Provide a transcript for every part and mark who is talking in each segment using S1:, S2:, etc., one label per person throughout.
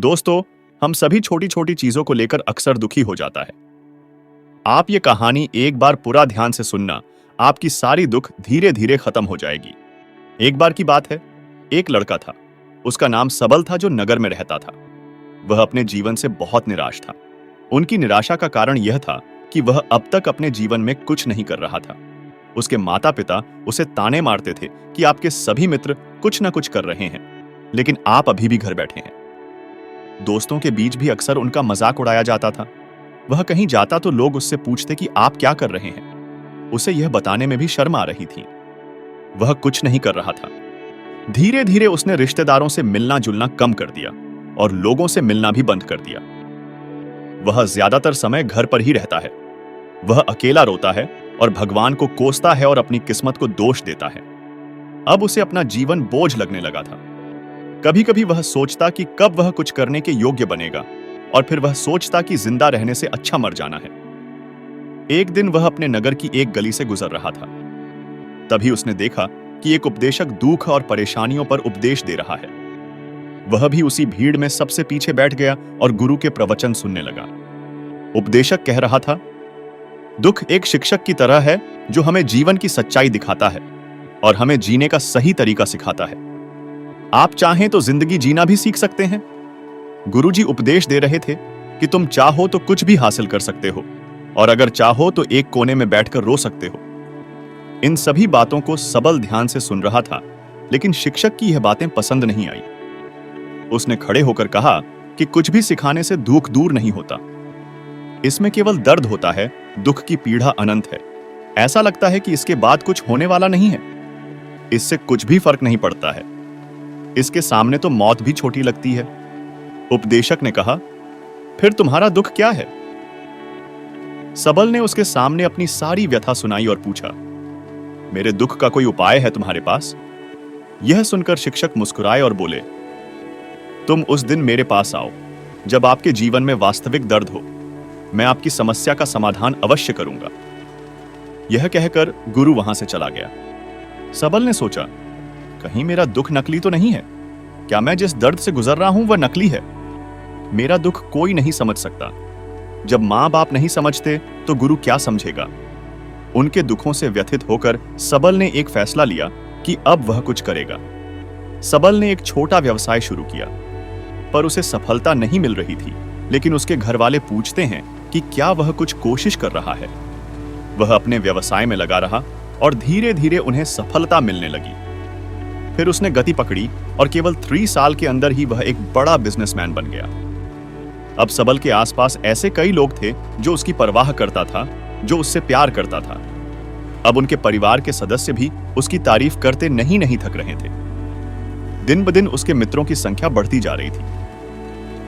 S1: दोस्तों, हम सभी छोटी छोटी चीजों को लेकर अक्सर दुखी हो जाता है। आप ये कहानी एक बार पूरा ध्यान से सुनना, आपकी सारी दुख धीरे धीरे खत्म हो जाएगी। एक बार की बात है, एक लड़का था। उसका नाम सबल था, जो नगर में रहता था। वह अपने जीवन से बहुत निराश था। उनकी निराशा का कारण यह था कि वह अब तक अपने जीवन में कुछ नहीं कर रहा था। उसके माता पिता उसे ताने मारते थे कि आपके सभी मित्र कुछ न कुछ कर रहे हैं, लेकिन आप अभी भी घर बैठे हैं। दोस्तों के बीच भी अक्सर उनका मजाक उड़ाया जाता था। वह कहीं जाता तो लोग उससे पूछते कि आप क्या कर रहे हैं। उसे यह बताने में भी शर्म आ रही थी। वह कुछ नहीं कर रहा था। धीरे धीरे उसने रिश्तेदारों से मिलना जुलना कम कर दिया और लोगों से मिलना भी बंद कर दिया। वह ज्यादातर समय घर पर ही रहता है। वह अकेला रोता है और भगवान को कोसता है और अपनी किस्मत को दोष देता है। अब उसे अपना जीवन बोझ लगने लगा था। कभी कभी वह सोचता कि कब वह कुछ करने के योग्य बनेगा, और फिर वह सोचता कि जिंदा रहने से अच्छा मर जाना है। एक दिन वह अपने नगर की एक गली से गुजर रहा था। तभी उसने देखा कि एक उपदेशक दुख और परेशानियों पर उपदेश दे रहा है। वह भी उसी भीड़ में सबसे पीछे बैठ गया और गुरु के प्रवचन सुनने लगा। उपदेशक कह रहा था, दुख एक शिक्षक की तरह है जो हमें जीवन की सच्चाई दिखाता है और हमें जीने का सही तरीका सिखाता है। आप चाहें तो जिंदगी जीना भी सीख सकते हैं। गुरुजी उपदेश दे रहे थे कि तुम चाहो तो कुछ भी हासिल कर सकते हो, और अगर चाहो तो एक कोने में बैठकर रो सकते हो। इन सभी बातों को सबल ध्यान से सुन रहा था, लेकिन शिक्षक की यह बातें पसंद नहीं आई। उसने खड़े होकर कहा कि कुछ भी सिखाने से दुख दूर नहीं होता। इसमें केवल दर्द होता है, दुख की पीड़ा अनंत है। ऐसा लगता है कि इसके बाद कुछ होने वाला नहीं है। इससे कुछ भी फर्क नहीं पड़ता है। इसके सामने तो मौत भी छोटी लगती है। उपदेशक ने कहा, फिर तुम्हारा दुख क्या है? सबल ने उसके सामने अपनी सारी व्यथा सुनाई और पूछा, मेरे दुख का कोई उपाय है तुम्हारे पास? यह सुनकर शिक्षक मुस्कुराए और बोले, तुम उस दिन मेरे पास आओ जब आपके जीवन में वास्तविक दर्द हो। मैं आपकी समस्या का समाधान अवश्य करूंगा। यह कहकर गुरु वहां से चला गया। सबल ने सोचा, कहीं मेरा दुख नकली तो नहीं है? क्या मैं जिस दर्द से गुजर रहा हूं वह नकली है? मेरा दुख कोई नहीं समझ सकता। जब मां बाप नहीं समझते तो गुरु क्या समझेगा? उनके दुखों से व्यथित होकर सबल ने एक फैसला लिया कि अब वह कुछ करेगा। सबल ने एक छोटा व्यवसाय शुरू किया, पर उसे सफलता नहीं मिल रही थी। लेकिन उसके घर वाले पूछते हैं कि क्या वह कुछ कोशिश कर रहा है। वह अपने व्यवसाय में लगा रहा और धीरे धीरे उन्हें सफलता मिलने लगी। फिर उसने गति पकड़ी और केवल 3 साल के अंदर ही वह एक बड़ा बिजनेसमैन बन गया। अब सबल के आसपास ऐसे कई लोग थे जो उसकी परवाह करता था, जो उससे प्यार करता था। अब उनके परिवार के सदस्य भी उसकी तारीफ करते नहीं थक रहे थे। दिन ब दिन उसके मित्रों की संख्या बढ़ती जा रही थी।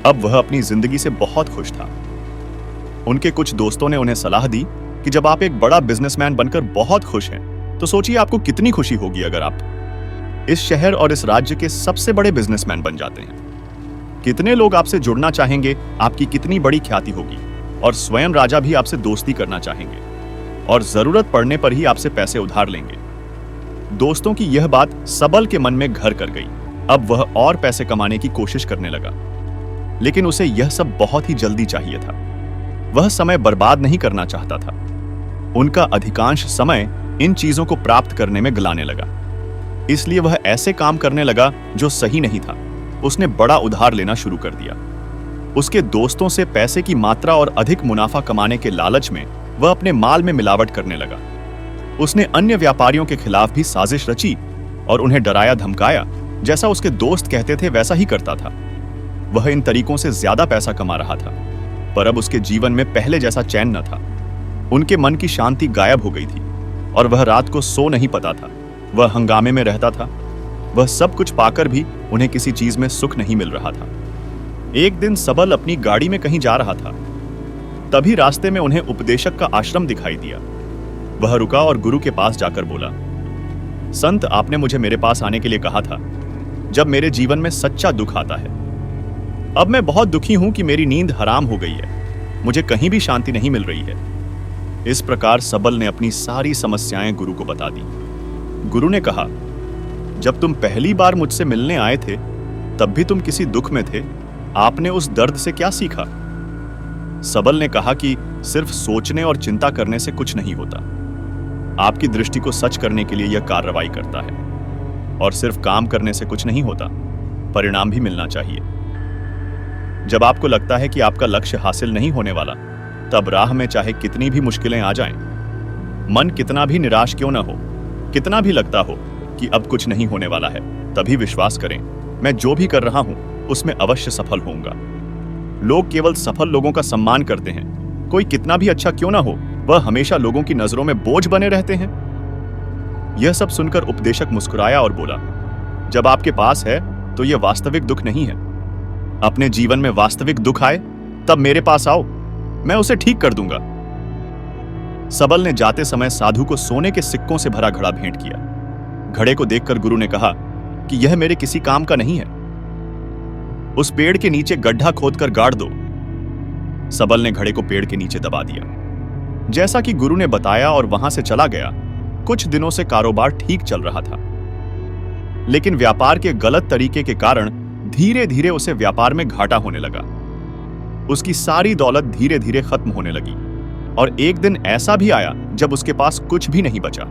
S1: अब वह अपनी जिंदगी से बहुत खुश था। उनके कुछ दोस्तों ने उन्हें सलाह दी कि जब आप एक बड़ा बिजनेसमैन बनकर बहुत खुश हैं, तो सोचिए आपको कितनी खुशी होगी अगर आप इस शहर और इस राज्य के सबसे बड़े बिजनेसमैन बन जाते हैं। कितने लोग आपसे जुड़ना चाहेंगे, आपकी कितनी बड़ी ख्याति होगी, और स्वयं राजा भी आपसे दोस्ती करना चाहेंगे और जरूरत पड़ने पर ही आपसे पैसे उधार लेंगे। दोस्तों की यह बात सबल के मन में घर कर गई। अब वह और पैसे कमाने की कोशिश करने लगा, लेकिन उसे यह सब बहुत ही जल्दी चाहिए था। वह समय बर्बाद नहीं करना चाहता था। उनका अधिकांश समय इन चीजों को प्राप्त करने में गलाने लगा। इसलिए वह ऐसे काम करने लगा जो सही नहीं था। उसने बड़ा उधार लेना शुरू कर दिया। उसके दोस्तों से पैसे की मात्रा और अधिक मुनाफा कमाने के लालच में वह अपने माल में मिलावट करने लगा। उसने अन्य व्यापारियों के खिलाफ भी साजिश रची और उन्हें डराया धमकाया। जैसा उसके दोस्त कहते थे वैसा ही करता था। वह इन तरीकों से ज्यादा पैसा कमा रहा था, पर अब उसके जीवन में पहले जैसा चैन न था। उनके मन की शांति गायब हो गई थी और वह रात को सो नहीं पाता था। वह हंगामे में रहता था। वह सब कुछ पाकर भी उन्हें किसी चीज में सुख नहीं मिल रहा था। एक दिन सबल अपनी गाड़ी में कहीं जा रहा था। तभी रास्ते में उन्हें उपदेशक का आश्रम दिखाई दिया। वह रुका और गुरु के पास जाकर बोला, संत, आपने मुझे मेरे पास आने के लिए कहा था जब मेरे जीवन में सच्चा दुख आता है। अब मैं बहुत दुखी हूं कि मेरी नींद हराम हो गई है। मुझे कहीं भी शांति नहीं मिल रही है। इस प्रकार सबल ने अपनी सारी समस्याएं गुरु को बता दी। गुरु ने कहा, जब तुम पहली बार मुझसे मिलने आए थे तब भी तुम किसी दुख में थे, आपने उस दर्द से क्या सीखा? सबल ने कहा कि सिर्फ सोचने और चिंता करने से कुछ नहीं होता। आपकी दृष्टि को सच करने के लिए यह कार्रवाई करता है। और सिर्फ काम करने से कुछ नहीं होता, परिणाम भी मिलना चाहिए। जब आपको लगता है कि आपका लक्ष्य हासिल नहीं होने वाला, तब राह में चाहे कितनी भी मुश्किलें आ जाएं, मन कितना भी निराश क्यों ना हो, कितना भी लगता हो कि अब कुछ नहीं होने वाला है, तभी विश्वास करें, मैं जो भी कर रहा हूं उसमें अवश्य सफल होऊंगा। लोग केवल सफल लोगों का सम्मान करते हैं। कोई कितना भी अच्छा क्यों ना हो, वह हमेशा लोगों की नजरों में बोझ बने रहते हैं। यह सब सुनकर उपदेशक मुस्कुराया और बोला, जब आपके पास है तो यह वास्तविक दुख नहीं है। अपने जीवन में वास्तविक दुख आए तब मेरे पास आओ, मैं उसे ठीक कर दूंगा। सबल ने जाते समय साधु को सोने के सिक्कों से भरा घड़ा भेंट किया। घड़े को देखकर गुरु ने कहा कि यह मेरे किसी काम का नहीं है। उस पेड़ के नीचे गड्ढा खोदकर गाड़ दो। सबल ने घड़े को पेड़ के नीचे दबा दिया, जैसा कि गुरु ने बताया, और वहां से चला गया। कुछ दिनों से कारोबार ठीक चल रहा था, लेकिन व्यापार के गलत तरीके के कारण धीरे धीरे उसे व्यापार में घाटा होने लगा। उसकी सारी दौलत धीरे धीरे खत्म होने लगी, और एक दिन ऐसा भी आया जब उसके पास कुछ भी नहीं बचा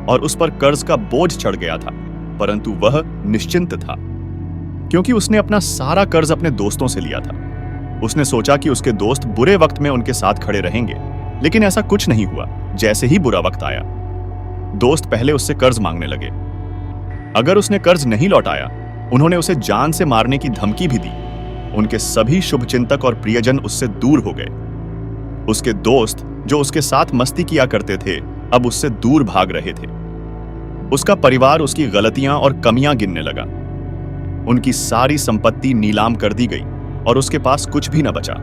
S1: और उस पर कर्ज का बोझ चढ़ गया था। परंतु वह निश्चिंत था, क्योंकि उसने अपना सारा कर्ज अपने दोस्तों से लिया था। उसने सोचा कि उसके दोस्त बुरे वक्त में उनके साथ खड़े रहेंगे, लेकिन ऐसा कुछ नहीं हुआ। जैसे ही बुरा वक्त आया, दोस्त पहले उससे कर्ज मांगने लगे। अगर उसने कर्ज नहीं लौटाया, उन्होंने उसे जान से मारने की धमकी भी दी। उनके सभी शुभचिंतक और प्रियजन उससे दूर हो गए। उसके दोस्त जो उसके साथ मस्ती किया करते थे, अब उससे दूर भाग रहे थे। उसका परिवार उसकी गलतियां और कमियां गिनने लगा। उनकी सारी संपत्ति नीलाम कर दी गई और उसके पास कुछ भी न बचा।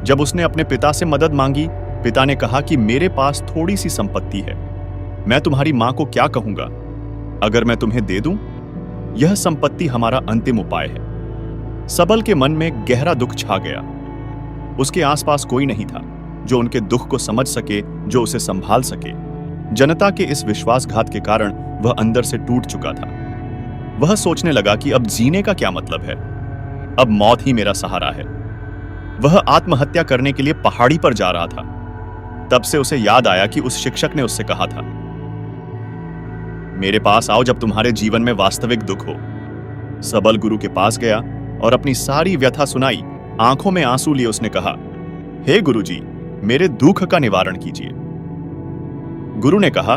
S1: जब उसने अपने पिता से मदद मांगी, पिता ने कहा कि मेरे पास थोड़ी सी संपत्ति है, मैं तुम्हारी मां को क्या कहूंगा? अगर मैं तुम्हें दे दूं? यह संपत्ति हमारा अंतिम उपाय है। सबल के मन में गहरा दुख छा गया। उसके आसपास कोई नहीं था जो उनके दुख को समझ सके, जो उसे संभाल सके। जनता के इस विश्वासघात के कारण वह अंदर से टूट चुका था। वह सोचने लगा कि अब जीने का क्या मतलब है, अब मौत ही मेरा सहारा है। वह आत्महत्या करने के लिए पहाड़ी पर जा रहा था। तब से उसे याद आया कि उस शिक्षक ने उससे कहा था, मेरे पास आओ जब तुम्हारे जीवन में वास्तविक दुख हो। सबल गुरु के पास गया और अपनी सारी व्यथा सुनाई। आंखों में आंसू लिए उसने कहा, हे गुरुजी, मेरे दुख का निवारण कीजिए। गुरु ने कहा,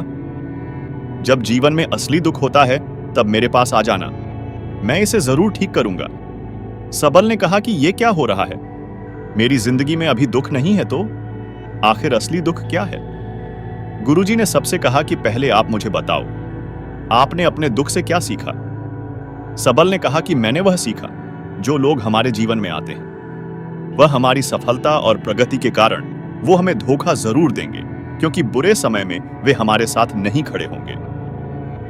S1: जब जीवन में असली दुख होता है तब मेरे पास आ जाना, मैं इसे जरूर ठीक करूंगा। सबल ने कहा कि यह क्या हो रहा है? मेरी जिंदगी में अभी दुख नहीं है तो आखिर असली दुख क्या है? गुरुजी ने सबसे कहा कि पहले आप मुझे बताओ, आपने अपने दुख से क्या सीखा? सबल ने कहा कि मैंने वह सीखा जो लोग हमारे जीवन में आते हैं। वह हमारी सफलता और प्रगति के कारण वो हमें धोखा जरूर देंगे, क्योंकि बुरे समय में वे हमारे साथ नहीं खड़े होंगे।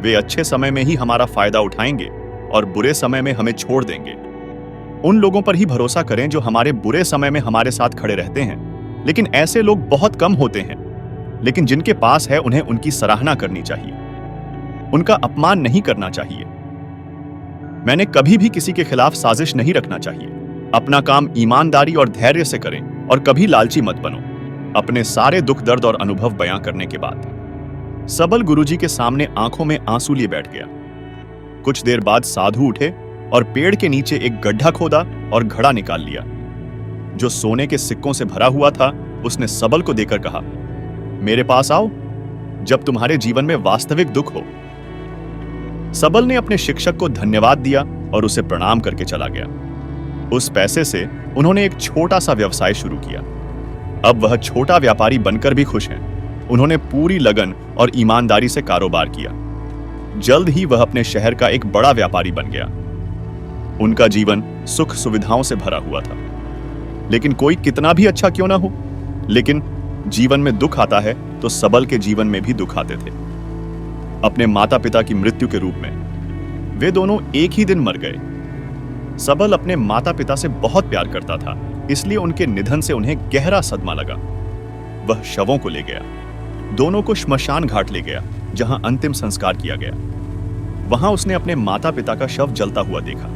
S1: वे अच्छे समय में ही हमारा फायदा उठाएंगे और बुरे समय में हमें छोड़ देंगे। उन लोगों पर ही भरोसा करें जो हमारे बुरे समय में हमारे साथ खड़े रहते हैं। लेकिन ऐसे लोग बहुत कम होते हैं, लेकिन जिनके पास है उन्हें उनकी सराहना करनी चाहिए, उनका अपमान नहीं करना चाहिए। मैंने कभी भी किसी के खिलाफ साजिश नहीं रखना चाहिए। अपना काम ईमानदारी और धैर्य से करें और कभी लालची मत बनो। अपने सारे दुख दर्द और अनुभव बयां करने के बाद सबल गुरुजी के सामने आंखों में आंसू लिए बैठ गया। कुछ देर बाद साधु उठे और पेड़ के नीचे एक गड्ढा खोदा और घड़ा निकाल लिया जो सोने के सिक्कों से भरा हुआ था। उसने सबल को देकर कहा, मेरे पास आओ जब तुम्हारे जीवन में वास्तविक दुख हो। सबल ने अपने शिक्षक को धन्यवाद दिया और उसे प्रणाम करके चला गया। उस पैसे से उन्होंने एक छोटा सा व्यवसाय शुरू किया। अब वह छोटा व्यापारी बनकर भी खुश हैं। उन्होंने पूरी लगन और ईमानदारी से कारोबार किया। जल्द ही वह अपने शहर का एक बड़ा व्यापारी बन गया। उनका जीवन सुख सुविधाओं से भरा हुआ था। लेकिन कोई कितना भी अच्छा क्यों ना हो, लेकिन जीवन में दुख आता है तो सबल के जीवन में भी दुख आते थे। अपने माता पिता की मृत्यु के रूप में वे दोनों एक ही दिन मर गए। सबल अपने माता पिता से बहुत प्यार करता था, इसलिए उनके निधन से उन्हें गहरा सदमा लगा। वह शवों को ले गया, दोनों को श्मशान घाट ले गया जहां अंतिम संस्कार किया गया। वहां उसने अपने माता पिता का शव जलता हुआ देखा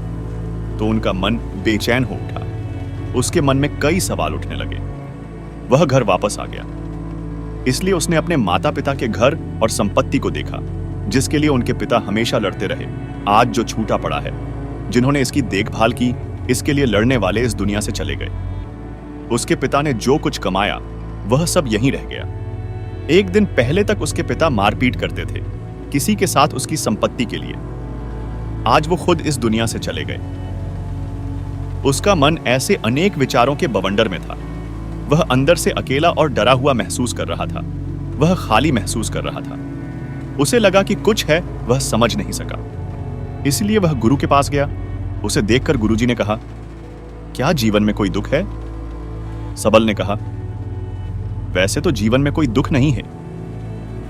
S1: तो उनका मन बेचैन हो उठा। उसके मन में कई सवाल उठने लगे। वह घर वापस आ गया, इसलिए उसने अपने माता पिता के घर और संपत्ति को देखा, जिसके लिए उनके पिता हमेशा लड़ते रहे, आज जो छूटा पड़ा है। जिन्होंने इसकी देखभाल की, इसके लिए लड़ने वाले इस दुनिया से चले गए। उसके पिता ने जो कुछ कमाया वह सब यहीं रह गया। एक दिन पहले तक उसके पिता मारपीट करते थे किसी के साथ उसकी संपत्ति के लिए। आज वो खुद इस दुनिया से चले गए। उसका मन ऐसे अनेक विचारों के बवंडर में था। वह अंदर से अकेला और डरा हुआ महसूस कर रहा था। वह खाली महसूस कर रहा था। उसे लगा कि कुछ है, वह समझ नहीं सका। इसलिए वह गुरु के पास गया। उसे देखकर गुरुजी ने कहा, क्या जीवन में कोई दुख है? सबल ने कहा, वैसे तो जीवन में कोई दुख नहीं है,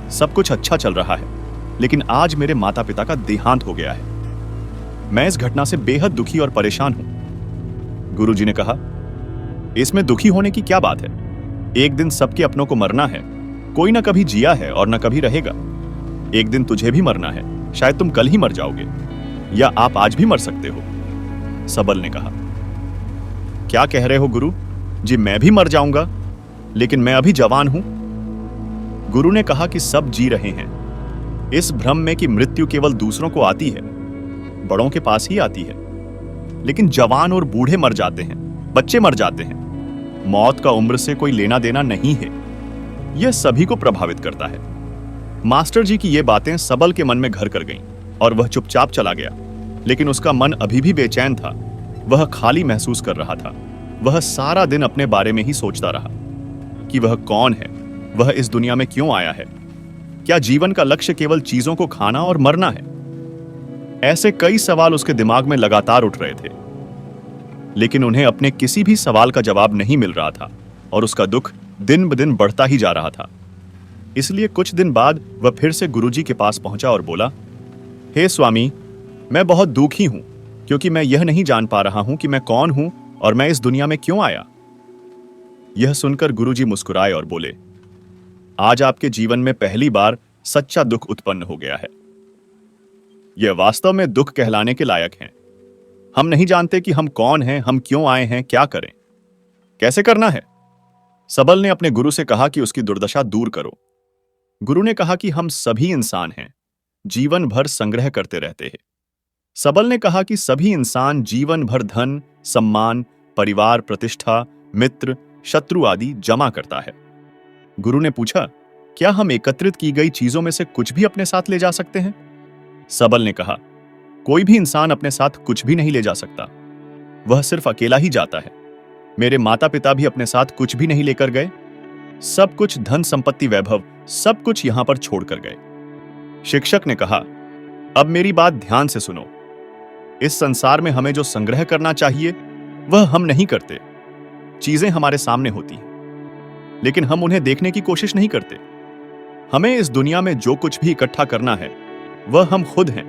S1: सब कुछ अच्छा चल रहा है, लेकिन आज मेरे माता पिता का देहांत हो गया है। मैं इस घटना से बेहद दुखी और परेशान हूं। गुरुजी ने कहा, इसमें दुखी होने की क्या बात है? एक दिन सबके अपनों को मरना है। कोई ना कभी जिया है और ना कभी रहेगा। एक दिन तुझे भी मरना है, शायद तुम कल ही मर जाओगे, या आप आज भी मर सकते हो। सबल ने कहा, क्या कह रहे हो गुरु जी? मैं भी मर जाऊंगा, लेकिन मैं अभी जवान हूं। गुरु ने कहा कि सब जी रहे हैं इस भ्रम में कि मृत्यु केवल दूसरों को आती है, बड़ों के पास ही आती है। लेकिन जवान और बूढ़े मर जाते हैं, बच्चे मर जाते हैं। मौत का उम्र से कोई लेना देना नहीं है। यह सभी को प्रभावित करता है। मास्टर जी की ये बातें सबल के मन में घर कर गईं और वह चुपचाप चला गया। लेकिन उसका मन अभी भी बेचैन था। वह खाली महसूस कर रहा था। वह सारा दिन अपने बारे में ही सोचता रहा कि वह कौन है, वह इस दुनिया में क्यों आया है, क्या जीवन का लक्ष्य केवल चीजों को खाना और मरना है? ऐसे कई सवाल उसके दिमाग में लगातार उठ रहे थे, लेकिन उन्हें अपने किसी भी सवाल का जवाब नहीं मिल रहा था और उसका दुख दिन ब दिन बढ़ता ही जा रहा था। इसलिए कुछ दिन बाद वह फिर से गुरुजी के पास पहुंचा और बोला, हे स्वामी, मैं बहुत दुखी हूं क्योंकि मैं यह नहीं जान पा रहा हूं कि मैं कौन हूं और मैं इस दुनिया में क्यों आया। यह सुनकर गुरुजी मुस्कुराए और बोले, आज आपके जीवन में पहली बार सच्चा दुख उत्पन्न हो गया है। यह वास्तव में दुख कहलाने के लायक है। हम नहीं जानते कि हम कौन हैं, हम क्यों आए हैं, क्या करें, कैसे करना है। सबल ने अपने गुरु से कहा कि उसकी दुर्दशा दूर करो। गुरु ने कहा कि हम सभी इंसान हैं, जीवन भर संग्रह करते रहते हैं। सबल ने कहा कि सभी इंसान जीवन भर धन, सम्मान, परिवार, प्रतिष्ठा, मित्र, शत्रु आदि जमा करता है। गुरु ने पूछा, क्या हम एकत्रित की गई चीजों में से कुछ भी अपने साथ ले जा सकते हैं? सबल ने कहा, कोई भी इंसान अपने साथ कुछ भी नहीं ले जा सकता, वह सिर्फ अकेला ही जाता है। मेरे माता पिता भी अपने साथ कुछ भी नहीं लेकर गए। सब कुछ, धन संपत्ति, वैभव, सब कुछ यहां पर छोड़कर गए। शिक्षक ने कहा, अब मेरी बात ध्यान से सुनो। इस संसार में हमें जो संग्रह करना चाहिए वह हम नहीं करते। चीजें हमारे सामने होती हैं, लेकिन हम उन्हें देखने की कोशिश नहीं करते। हमें इस दुनिया में जो कुछ भी इकट्ठा करना है वह हम खुद हैं।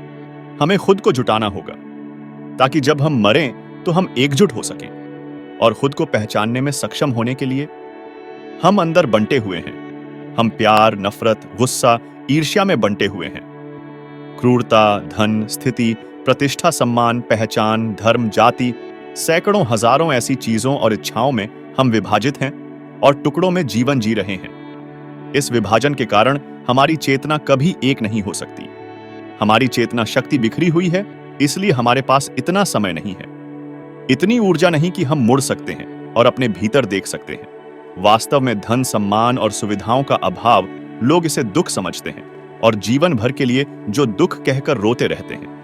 S1: हमें खुद को जुटाना होगा ताकि जब हम मरें तो हम एकजुट हो सकें। और खुद को पहचानने में सक्षम होने के लिए हम अंदर बंटे हुए हैं। हम प्यार, नफरत, गुस्सा, ईर्ष्या में बंटे हुए हैं। क्रूरता, धन, स्थिति, प्रतिष्ठा, सम्मान, पहचान, धर्म, जाति, सैकड़ों हजारों ऐसी चीजों और इच्छाओं में हम विभाजित हैं और टुकड़ों में जीवन जी रहे हैं। इस विभाजन के कारण हमारी चेतना कभी एक नहीं हो सकती। हमारी चेतना शक्ति बिखरी हुई है, इसलिए हमारे पास इतना समय नहीं है, इतनी ऊर्जा नहीं कि हम मुड़ सकते हैं और अपने भीतर देख सकते हैं। वास्तव में धन, सम्मान और सुविधाओं का अभाव, लोग इसे दुख समझते हैं और जीवन भर के लिए जो दुख कहकर रोते रहते हैं।